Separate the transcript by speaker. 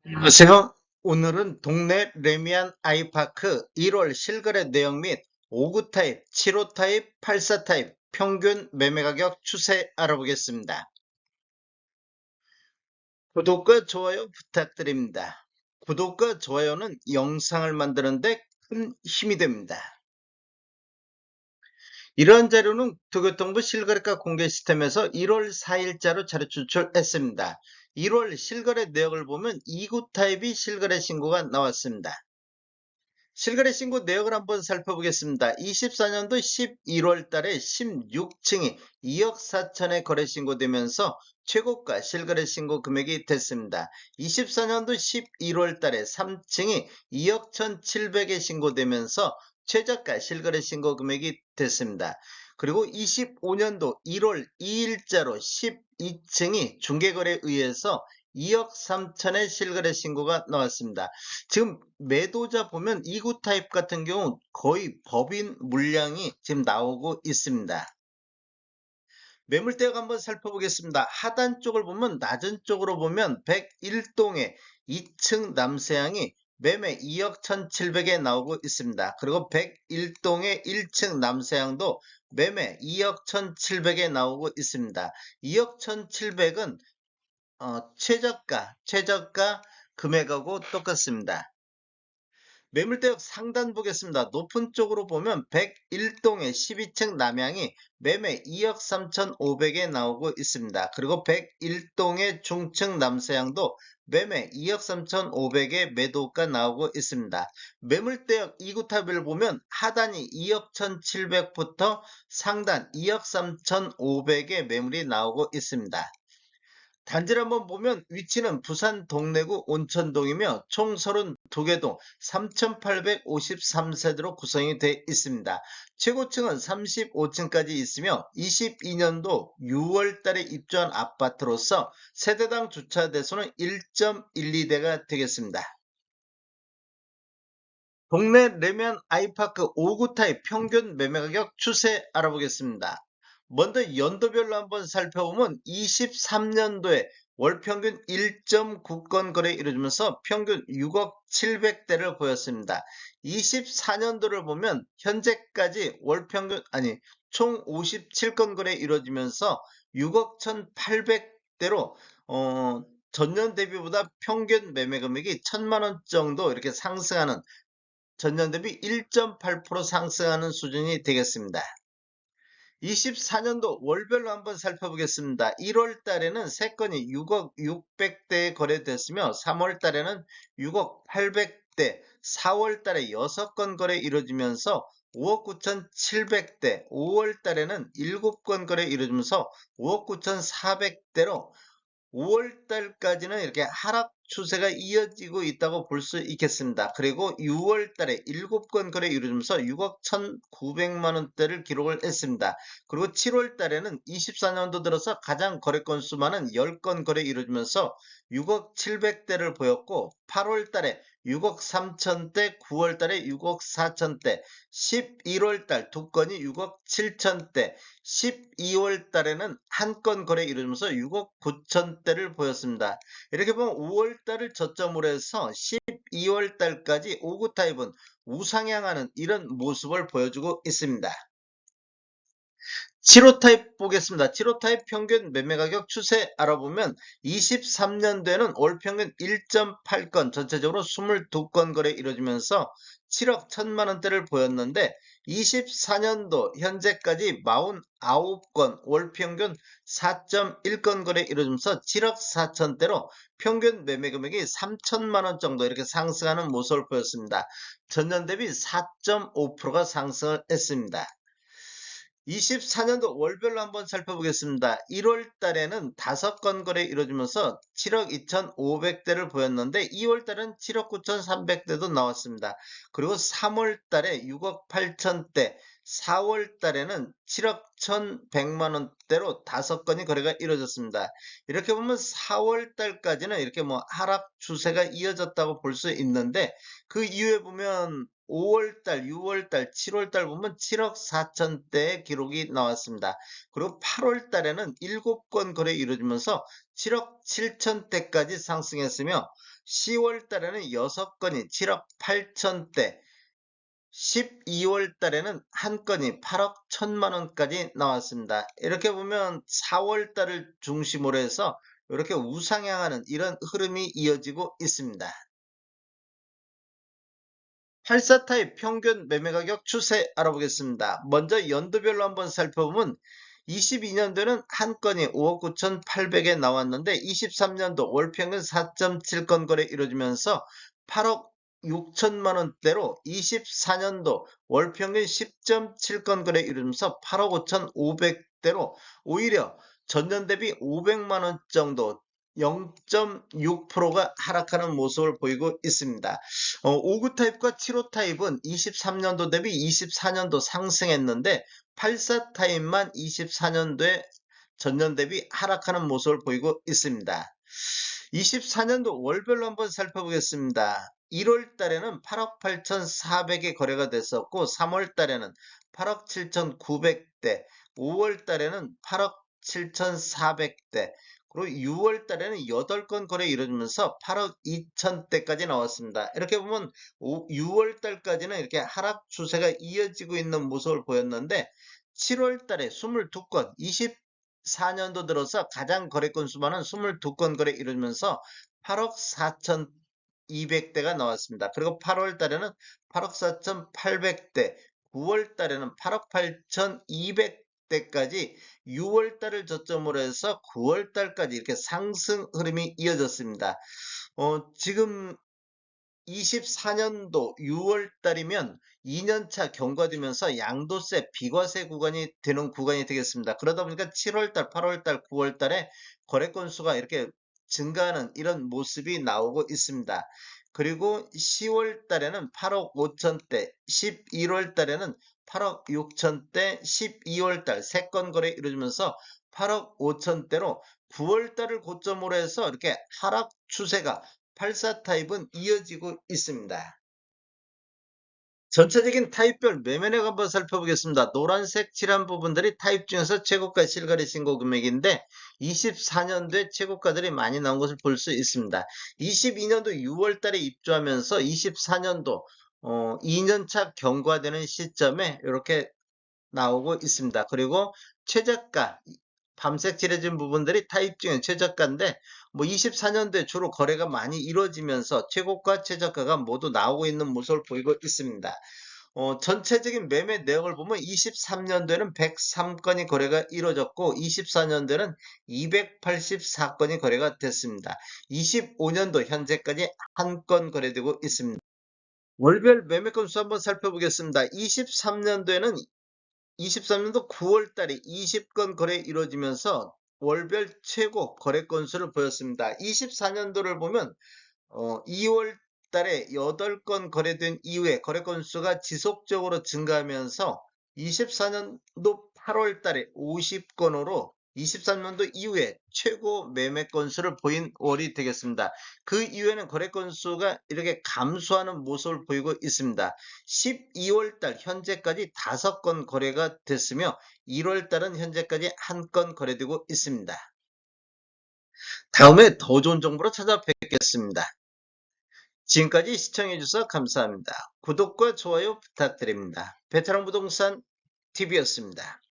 Speaker 1: 안녕하세요. 오늘은 동네 레미안 아이파크 1월 실거래 내용 및 5구 타입, 7호 타입, 84 타입 평균 매매 가격 추세 알아보겠습니다. 구독과 좋아요 부탁드립니다. 구독과 좋아요는 영상을 만드는데 큰 힘이 됩니다. 이러한 자료는 도교통부 실거래가 공개 시스템에서 1월 4일자로 자료 추출했습니다. 1월 실거래 내역을 보면 2구 타입이 실거래 신고가 나왔습니다. 실거래 신고 내역을 한번 살펴보겠습니다. 24년도 11월 달에 16층이 2억 4천에 거래 신고되면서 최고가 실거래 신고 금액이 됐습니다. 24년도 11월 달에 3층이 2억 1,700에 신고되면서 최저가 실거래 신고 금액이 됐습니다. 그리고 25년도 1월 2일자로 12층이 중개거래에 의해서 2억 3천의 실거래 신고가 나왔습니다. 지금 매도자 보면 2구 타입 같은 경우 거의 법인 물량이 지금 나오고 있습니다. 매물대역 한번 살펴보겠습니다. 하단 쪽을 보면 낮은 쪽으로 보면 101동에 2층 남서향이 매매 2억 1,700에 나오고 있습니다. 그리고 101동의 1층 남서향도 매매 2억 1,700에 나오고 있습니다. 2억 1,700은 최저가 금액하고 똑같습니다. 매물대역 상단 보겠습니다. 높은 쪽으로 보면 101동의 12층 남향이 매매 2억 3,500에 나오고 있습니다. 그리고 101동의 중층 남서향도 매매 2억 3,500에 매도가 나오고 있습니다. 매물대역 2구 탑을 보면 하단이 2억 1,700부터 상단 2억 3,500에 매물이 나오고 있습니다. 단지를 한번 보면 위치는 부산 동래구 온천동이며 총 32개 동 3,853세대로 구성이 되어 있습니다. 최고층은 35층까지 있으며 22년도 6월 달에 입주한 아파트로서 세대당 주차 대수는 1.12대가 되겠습니다. 동네 레면 아이파크 5구 타입 평균 매매 가격 추세 알아보겠습니다. 먼저 연도별로 한번 살펴보면 23년도에 월 평균 1.9건 거래 이루어지면서 평균 6억 700대를 보였습니다. 24년도를 보면 현재까지 월 평균 총 57건 거래 이루어지면서 6억 1,800대로 전년 대비보다 평균 매매 금액이 1,000만 원 정도 이렇게 상승하는, 전년 대비 1.8% 상승하는 수준이 되겠습니다. 24년도 월별로 한번 살펴보겠습니다. 1월 달에는 3건이 6억 600대에 거래됐으며 3월 달에는 6억 800대, 4월 달에 6건 거래 이루어지면서 5억 9,700대, 5월 달에는 7건 거래 이루어지면서 5억 9,400대로 5월 달까지는 이렇게 하락 추세가 이어지고 있다고 볼 수 있겠습니다. 그리고 6월 달에 7건 거래 이루어지면서 6억 1,900만 원대를 기록을 했습니다. 그리고 7월 달에는 24년도 들어서 가장 거래 건수 많은 10건 거래 이루어지면서 6억 700대를 보였고, 8월 달에 6억 3천대, 9월 달에 6억 4천대, 11월 달 2건이 6억 7천대, 12월 달에는 한 건 거래 이루어지면서 6억 9천대를 보였습니다. 이렇게 보면 5월 달을 저점으로 해서 12월 달까지 5구 타입은 우상향하는 이런 모습을 보여주고 있습니다. 7호 타입 보겠습니다. 7호 타입 평균 매매 가격 추세 알아보면 23년도에는 월 평균 1.8건, 전체적으로 22건 거래 이루어지면서 7억 1천만 원대를 보였는데, 24년도 현재까지 49건, 월 평균 4.1건 거래 이루어지면서 7억 4천대로 평균 매매 금액이 3천만 원 정도 이렇게 상승하는 모습을 보였습니다. 전년 대비 4.5%가 상승을 했습니다. 24년도 월별로 한번 살펴보겠습니다. 1월 달에는 5건 거래 이루어지면서 7억 2,500대를 보였는데, 2월 달은 7억 9,300대도 나왔습니다. 그리고 3월 달에 6억 8천대, 4월 달에는 7억 1,100만 원대로 5건이 거래가 이루어졌습니다. 이렇게 보면 4월 달까지는 이렇게 하락 추세가 이어졌다고 볼 수 있는데, 그 이후에 보면 5월달, 6월달, 7월달 보면 7억 4천대의 기록이 나왔습니다. 그리고 8월달에는 7건 거래 이루어지면서 7억 7천대까지 상승했으며 10월달에는 6건이 7억 8천대, 12월달에는 한 건이 8억 1천만 원까지 나왔습니다. 이렇게 보면 4월달을 중심으로 해서 이렇게 우상향하는 이런 흐름이 이어지고 있습니다. 84타입 평균 매매가격 추세 알아보겠습니다. 먼저 연도별로 한번 살펴보면 22년도에는 한 건이 5억 9,800에 나왔는데 23년도 월평균 4.7건 거래 이루어지면서 8억 6천만 원대로 24년도 월평균 10.7건 거래 이루어지면서 8억 5,500대로 오히려 전년 대비 500만 원 정도 0.6%가 하락하는 모습을 보이고 있습니다. 5구 타입과 7호 타입은 23년도 대비 24년도 상승했는데 84 타입만 24년도에 전년 대비 하락하는 모습을 보이고 있습니다. 24년도 월별로 한번 살펴보겠습니다. 1월 달에는 8억 8,400에 거래가 됐었고 3월 달에는 8억 7,900대, 5월 달에는 8억 7,400대, 그리고 6월 달에는 8건 거래 이루어지면서 8억 2천대까지 나왔습니다. 이렇게 보면 6월 달까지는 이렇게 하락 추세가 이어지고 있는 모습을 보였는데 7월 달에 22건, 24년도 들어서 가장 거래 건수 많은 22건 거래 이루어지면서 8억 4,200대가 나왔습니다. 그리고 8월 달에는 8억 4,800대, 9월 달에는 8억 8,200대까지 6월 달을 저점으로 해서 9월 달까지 이렇게 상승 흐름이 이어졌습니다. 지금 24년도 6월 달이면 2년차 경과되면서 양도세, 비과세 구간이 되는 구간이 되겠습니다. 그러다 보니까 7월 달, 8월 달, 9월 달에 거래 건수가 이렇게 증가하는 이런 모습이 나오고 있습니다. 그리고 10월 달에는 8억 5천대, 11월 달에는 8억 6천대, 12월 달 3건 거래 이루어지면서 8억 5천대로 9월 달을 고점으로 해서 이렇게 하락 추세가 84 타입은 이어지고 있습니다. 전체적인 타입별 매매력 한번 살펴보겠습니다. 노란색 칠한 부분들이 타입 중에서 최고가 실거래 신고 금액인데 24년도에 최고가들이 많이 나온 것을 볼 수 있습니다. 22년도 6월 달에 입주하면서 24년도 2년차 경과되는 시점에 이렇게 나오고 있습니다. 그리고 최저가 밤색 칠해진 부분들이 타입 중에 최저가인데 뭐 24년도에 주로 거래가 많이 이루어지면서 최고가 최저가가 모두 나오고 있는 모습을 보이고 있습니다. 전체적인 매매 내역을 보면 23년도에는 103건이 거래가 이루어졌고 24년도에는 284건이 거래가 됐습니다. 25년도 현재까지 한 건 거래되고 있습니다. 월별 매매 건수 한번 살펴보겠습니다. 23년도에는 23년도 9월 달에 20건 거래 이루어지면서 월별 최고 거래 건수를 보였습니다. 24년도를 보면 2월 달에 8건 거래된 이후에 거래 건수가 지속적으로 증가하면서 24년도 8월 달에 50건으로 23년도 이후에 최고 매매 건수를 보인 월이 되겠습니다. 그 이후에는 거래 건수가 이렇게 감소하는 모습을 보이고 있습니다. 12월 달 현재까지 5건 거래가 됐으며 1월 달은 현재까지 1건 거래되고 있습니다. 다음에 더 좋은 정보로 찾아뵙겠습니다. 지금까지 시청해주셔서 감사합니다. 구독과 좋아요 부탁드립니다. 베테랑 부동산 TV였습니다.